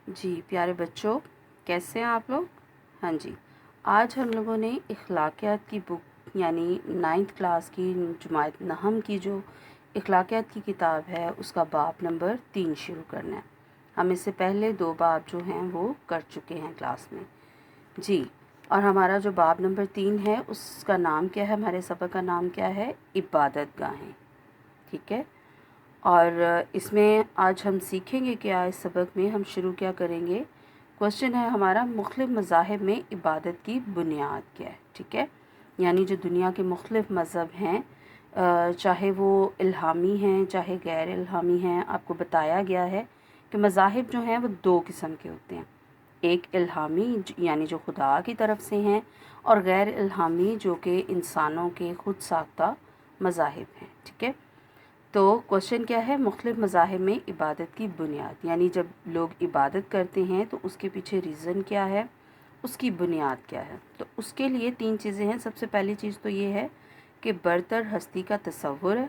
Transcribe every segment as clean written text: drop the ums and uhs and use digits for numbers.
جی پیارے بچوں، کیسے ہیں آپ لوگ؟ ہاں جی، آج ہم لوگوں نے اخلاقیات کی بک یعنی 9th کلاس کی جماعت نہم کی جو اخلاقیات کی کتاب ہے اس کا باب نمبر 3 شروع کرنا ہے۔ ہم اس سے پہلے 2 باب جو ہیں وہ کر چکے ہیں کلاس میں۔ جی، اور ہمارا جو باب نمبر 3 ہے اس کا نام کیا ہے؟ ہمارے سبق کا نام کیا ہے؟ عبادت گاہیں، ٹھیک ہے۔ اور اس میں آج ہم سیکھیں گے کہ اس سبق میں ہم شروع کیا کریں گے۔ کوشچن ہے ہمارا، مختلف مذاہب میں عبادت کی بنیاد کیا ہے؟ ٹھیک ہے، یعنی جو دنیا کے مختلف مذہب ہیں، چاہے وہ الہامی ہیں چاہے غیر الہامی ہیں، آپ کو بتایا گیا ہے کہ مذاہب جو ہیں وہ 2 قسم کے ہوتے ہیں۔ ایک الہامی یعنی جو خدا کی طرف سے ہیں، اور غیر الہامی جو کہ انسانوں کے خود ساختہ مذاہب ہیں، ٹھیک ہے۔ تو کوشچن کیا ہے؟ مختلف مذاہب میں عبادت کی بنیاد، یعنی جب لوگ عبادت کرتے ہیں تو اس کے پیچھے ریزن کیا ہے، اس کی بنیاد کیا ہے؟ تو اس کے لیے 3 چیزیں ہیں۔ سب سے پہلی چیز تو یہ ہے کہ برتر ہستی کا تصور ہے۔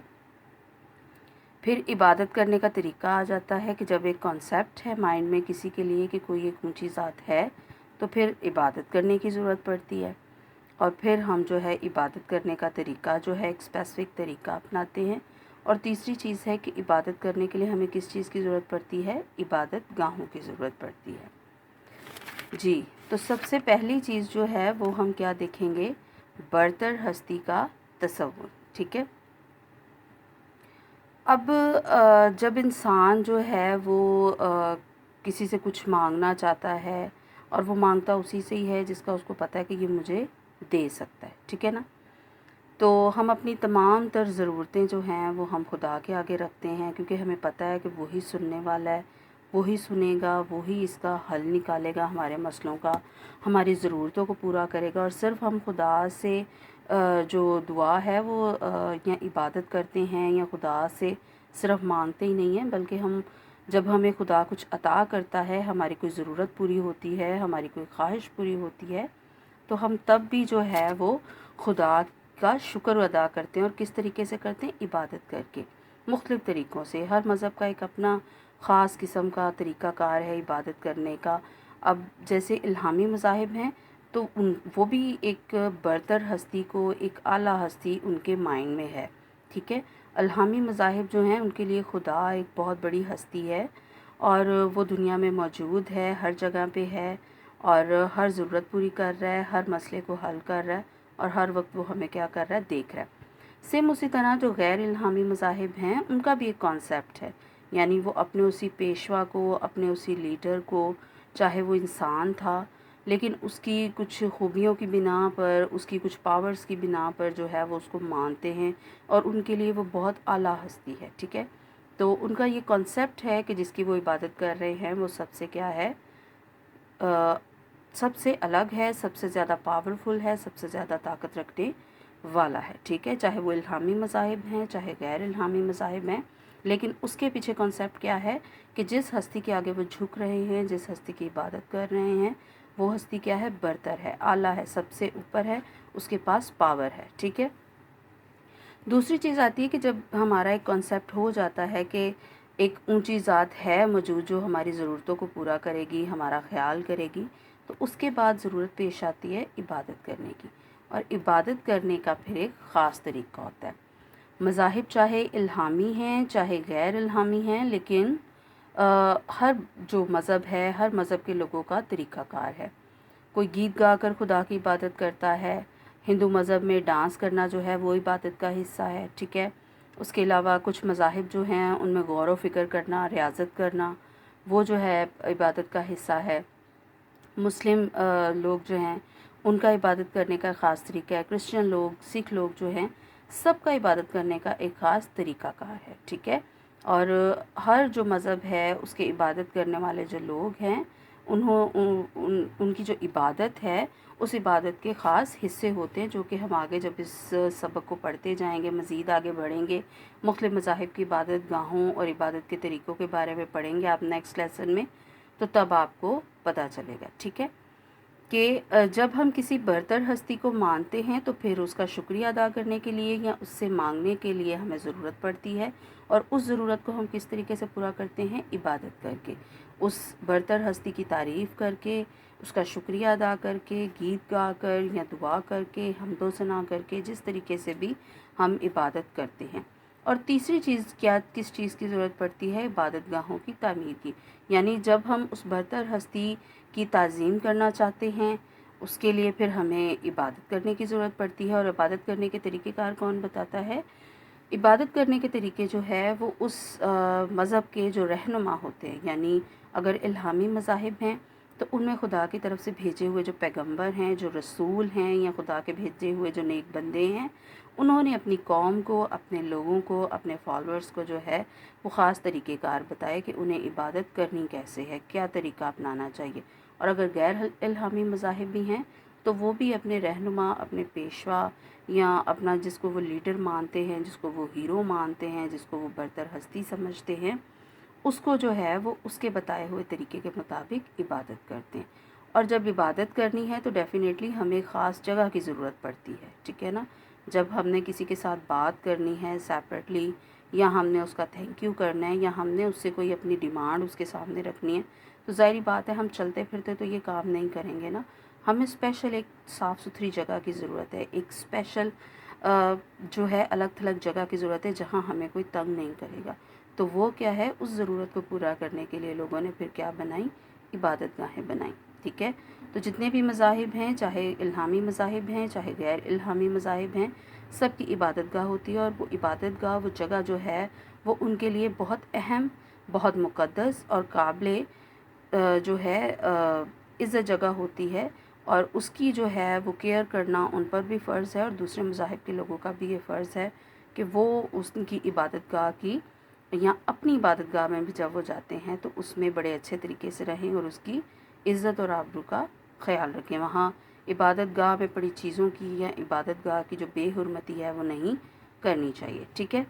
پھر عبادت کرنے کا طریقہ آ جاتا ہے کہ جب ایک کانسیپٹ ہے مائنڈ میں کسی کے لیے کہ کوئی ایک اونچی ذات ہے تو پھر عبادت کرنے کی ضرورت پڑتی ہے، اور پھر ہم جو ہے عبادت کرنے کا طریقہ جو ہے ایک اسپیسیفک طریقہ اپناتے ہیں۔ اور تیسری چیز ہے کہ عبادت کرنے کے لیے ہمیں کس چیز کی ضرورت پڑتی ہے؟ عبادت گاہوں کی ضرورت پڑتی ہے۔ جی، تو سب سے پہلی چیز جو ہے وہ ہم کیا دیکھیں گے؟ برتر ہستی کا تصور، ٹھیک ہے۔ اب جب انسان جو ہے وہ کسی سے کچھ مانگنا چاہتا ہے اور وہ مانگتا اسی سے ہی ہے جس کا اس کو پتہ ہے کہ یہ مجھے دے سکتا ہے، ٹھیک ہے نا۔ تو ہم اپنی تمام تر ضرورتیں جو ہیں وہ ہم خدا کے آگے رکھتے ہیں، کیونکہ ہمیں پتہ ہے کہ وہی سننے والا ہے، وہی سنے گا، وہی اس کا حل نکالے گا ہمارے مسئلوں کا، ہماری ضرورتوں کو پورا کرے گا۔ اور صرف ہم خدا سے جو دعا ہے وہ یا عبادت کرتے ہیں یا خدا سے صرف مانگتے ہی نہیں ہیں، بلکہ ہم جب ہمیں خدا کچھ عطا کرتا ہے، ہماری کوئی ضرورت پوری ہوتی ہے، ہماری کوئی خواہش پوری ہوتی ہے، تو ہم تب بھی جو ہے وہ خدا کا شکر ادا کرتے ہیں۔ اور کس طریقے سے کرتے ہیں؟ عبادت کر کے، مختلف طریقوں سے۔ ہر مذہب کا ایک اپنا خاص قسم کا طریقہ کار ہے عبادت کرنے کا۔ اب جیسے الہامی مذاہب ہیں تو وہ بھی ایک برتر ہستی کو، ایک اعلیٰ ہستی ان کے مائنڈ میں ہے، ٹھیک ہے۔ الہامی مذاہب جو ہیں ان کے لیے خدا ایک بہت بڑی ہستی ہے، اور وہ دنیا میں موجود ہے، ہر جگہ پہ ہے، اور ہر ضرورت پوری کر رہا ہے، ہر مسئلے کو حل کر رہا ہے، اور ہر وقت وہ ہمیں کیا کر رہا ہے؟ دیکھ رہا ہے۔ سیم اسی طرح جو غیر الہامی مذاہب ہیں ان کا بھی ایک کانسیپٹ ہے، یعنی وہ اپنے اسی پیشوا کو، اپنے اسی لیڈر کو، چاہے وہ انسان تھا لیکن اس کی کچھ خوبیوں کی بنا پر، اس کی کچھ پاورز کی بنا پر جو ہے وہ اس کو مانتے ہیں، اور ان کے لیے وہ بہت اعلیٰ ہستی ہے، ٹھیک ہے۔ تو ان کا یہ کانسیپٹ ہے کہ جس کی وہ عبادت کر رہے ہیں وہ سب سے کیا ہے؟ سب سے الگ ہے، سب سے زیادہ پاورفل ہے، سب سے زیادہ طاقت رکھنے والا ہے، ٹھیک ہے۔ چاہے وہ الہامی مذاہب ہیں چاہے غیر الہامی مذاہب ہیں، لیکن اس کے پیچھے کانسیپٹ کیا ہے کہ جس ہستی کے آگے وہ جھک رہے ہیں، جس ہستی کی عبادت کر رہے ہیں، وہ ہستی کیا ہے؟ برتر ہے، اعلیٰ ہے، سب سے اوپر ہے، اس کے پاس پاور ہے، ٹھیک ہے۔ دوسری چیز آتی ہے کہ جب ہمارا ایک کانسیپٹ ہو جاتا ہے کہ ایک اونچی ذات ہے موجود جو ہماری ضرورتوں کو پورا کرے گی، ہمارا خیال کرے گی، تو اس کے بعد ضرورت پیش آتی ہے عبادت کرنے کی، اور عبادت کرنے کا پھر ایک خاص طریقہ ہوتا ہے۔ مذاہب چاہے الہامی ہیں چاہے غیر الہامی ہیں، لیکن ہر جو مذہب ہے، ہر مذہب کے لوگوں کا طریقہ کار ہے۔ کوئی گیت گا کر خدا کی عبادت کرتا ہے، ہندو مذہب میں ڈانس کرنا جو ہے وہ عبادت کا حصہ ہے، ٹھیک ہے۔ اس کے علاوہ کچھ مذاہب جو ہیں ان میں غور و فکر کرنا، ریاضت کرنا، وہ جو ہے عبادت کا حصہ ہے۔ مسلم لوگ جو ہیں ان کا عبادت کرنے کا خاص طریقہ ہے۔ کرسچن لوگ، سکھ لوگ جو ہیں، سب کا عبادت کرنے کا ایک خاص طریقہ کار ہے، ٹھیک ہے۔ اور ہر جو مذہب ہے اس کے عبادت کرنے والے جو لوگ ہیں ان کی جو عبادت ہے اس عبادت کے خاص حصے ہوتے ہیں، جو کہ ہم آگے جب اس سبق کو پڑھتے جائیں گے، مزید آگے بڑھیں گے، مختلف مذاہب کی عبادت گاہوں اور عبادت کے طریقوں کے بارے میں پڑھیں گے آپ نیکسٹ لیسن میں، تو تب آپ کو پتہ چلے گا، ٹھیک ہے۔ کہ جب ہم کسی برتر ہستی کو مانتے ہیں تو پھر اس کا شکریہ ادا کرنے کے لیے یا اس سے مانگنے کے لیے ہمیں ضرورت پڑتی ہے، اور اس ضرورت کو ہم کس طریقے سے پورا کرتے ہیں؟ عبادت کر کے، اس برتر ہستی کی تعریف کر کے، اس کا شکریہ ادا کر کے، گیت گا کر یا دعا کر کے، حمد و ثنا کر کے، جس طریقے سے بھی ہم عبادت کرتے ہیں۔ اور تیسری چیز کس چیز کی ضرورت پڑتی ہے؟ عبادت گاہوں کی تعمیر کی، یعنی جب ہم اس برتر ہستی کی تعظیم کرنا چاہتے ہیں، اس کے لیے پھر ہمیں عبادت کرنے کی ضرورت پڑتی ہے۔ اور عبادت کرنے کے طریقہ کار کون بتاتا ہے؟ عبادت کرنے کے طریقے جو ہے وہ اس مذہب کے جو رہنما ہوتے ہیں، یعنی اگر الہامی مذاہب ہیں تو ان میں خدا کی طرف سے بھیجے ہوئے جو پیغمبر ہیں، جو رسول ہیں، یا خدا کے بھیجے ہوئے جو نیک بندے ہیں، انہوں نے اپنی قوم کو، اپنے لوگوں کو، اپنے فالورز کو جو ہے وہ خاص طریقہ کار بتائے کہ انہیں عبادت کرنی کیسے ہے، کیا طریقہ اپنانا چاہیے۔ اور اگر غیر الہامی مذاہب بھی ہیں تو وہ بھی اپنے رہنما، اپنے پیشوا یا اپنا جس کو وہ لیڈر مانتے ہیں، جس کو وہ ہیرو مانتے ہیں، جس کو وہ برتر ہستی سمجھتے ہیں، اس کو جو ہے وہ اس کے بتائے ہوئے طریقے کے مطابق عبادت کرتے ہیں۔ اور جب عبادت کرنی ہے تو ڈیفینیٹلی ہمیں خاص جگہ کی ضرورت پڑتی ہے، ٹھیک ہے نا؟ جب ہم نے کسی کے ساتھ بات کرنی ہے سیپریٹلی، یا ہم نے اس کا تھینک یو کرنا ہے، یا ہم نے اس سے کوئی اپنی ڈیمانڈ اس کے سامنے رکھنی ہے، تو ظاہری بات ہے ہم چلتے پھرتے تو یہ کام نہیں کریں گے نا۔ ہمیں اسپیشل ایک صاف ستھری جگہ کی ضرورت ہے، ایک اسپیشل جو ہے الگ تھلگ جگہ کی ضرورت ہے جہاں ہمیں کوئی تنگ نہیں کرے گا۔ تو وہ کیا ہے؟ اس ضرورت کو پورا کرنے کے لیے لوگوں نے پھر کیا بنائی؟ عبادت گاہیں بنائیں، ٹھیک ہے؟ تو جتنے بھی مذاہب ہیں، چاہے الہامی مذاہب ہیں چاہے غیر الہامی مذاہب ہیں، سب کی عبادت گاہ ہوتی ہے، اور وہ عبادت گاہ، وہ جگہ جو ہے وہ ان کے لیے بہت اہم، بہت مقدس اور قابل جو ہے عزت جگہ ہوتی ہے، اور اس کی جو ہے وہ کیئر کرنا ان پر بھی فرض ہے، اور دوسرے مذاہب کے لوگوں کا بھی یہ فرض ہے کہ وہ اس کی عبادت گاہ کی، یا اپنی عبادت گاہ میں بھی جب وہ جاتے ہیں تو اس میں بڑے اچھے طریقے سے رہیں اور اس کی عزت اور آبرو کا خیال رکھیں۔ وہاں عبادت گاہ میں پڑی چیزوں کی یا عبادت گاہ کی جو بے حرمتی ہے وہ نہیں کرنی چاہیے، ٹھیک ہے؟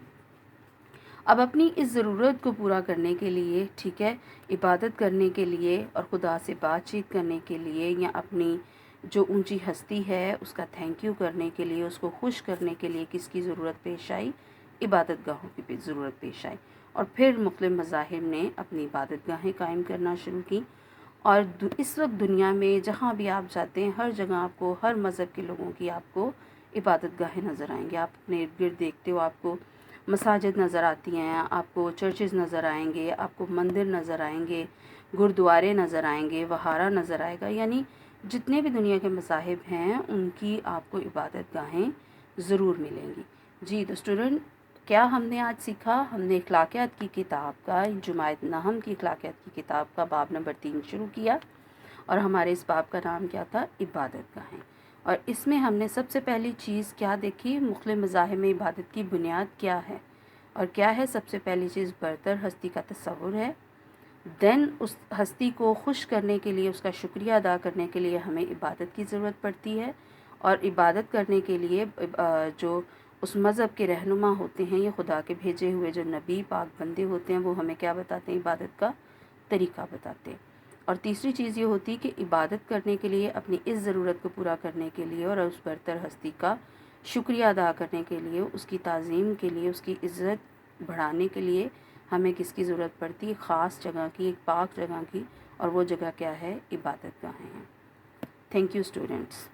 اب اپنی اس ضرورت کو پورا کرنے کے لیے، ٹھیک ہے، عبادت کرنے کے لیے اور خدا سے بات چیت کرنے کے لیے، یا اپنی جو اونچی ہستی ہے اس کا تھینک یو کرنے کے لیے، اس کو خوش کرنے کے لیے کس کی ضرورت پیش آئی؟ عبادت گاہوں کی ضرورت پیش آئی۔ اور پھر مختلف مذاہب نے اپنی عبادت گاہیں قائم کرنا شروع کی، اور اس وقت دنیا میں جہاں بھی آپ جاتے ہیں ہر جگہ آپ کو ہر مذہب کے لوگوں کی آپ کو عبادت گاہیں نظر آئیں گے۔ آپ اپنے ارد گرد دیکھتے ہو، آپ کو مساجد نظر آتی ہیں، آپ کو چرچز نظر آئیں گے، آپ کو مندر نظر آئیں گے، گردوارے نظر آئیں گے، وہارہ نظر آئے گا، یعنی جتنے بھی دنیا کے مذاہب ہیں ان کی آپ کو عبادت گاہیں ضرور ملیں گی۔ جی تو اسٹوڈنٹ، کیا ہم نے آج سیکھا؟ ہم نے اخلاقیات کی کتاب کا، جماعت نہم کی اخلاقیات کی کتاب کا باب نمبر 3 شروع کیا، اور ہمارے اس باب کا نام کیا تھا؟ عبادت گاہیں۔ اور اس میں ہم نے سب سے پہلی چیز کیا دیکھی؟ مختلف مذاہب میں عبادت کی بنیاد کیا ہے، اور کیا ہے سب سے پہلی چیز؟ برتر ہستی کا تصور ہے۔ دین اس ہستی کو خوش کرنے کے لیے، اس کا شکریہ ادا کرنے کے لیے ہمیں عبادت کی ضرورت پڑتی ہے، اور عبادت کرنے کے لیے جو اس مذہب کے رہنما ہوتے ہیں، یہ خدا کے بھیجے ہوئے جو نبی پاک بندے ہوتے ہیں، وہ ہمیں کیا بتاتے ہیں؟ عبادت کا طریقہ بتاتے ہیں۔ اور تیسری چیز یہ ہوتی کہ عبادت کرنے کے لیے، اپنی اس ضرورت کو پورا کرنے کے لیے اور اس برتر ہستی کا شکریہ ادا کرنے کے لیے، اس کی تعظیم کے لیے، اس کی عزت بڑھانے کے لیے ہمیں کس کی ضرورت پڑتی ہے؟ خاص جگہ کی، ایک پاک جگہ کی، اور وہ جگہ کیا ہے؟ عبادت گاہیں ہیں۔ Thank you students.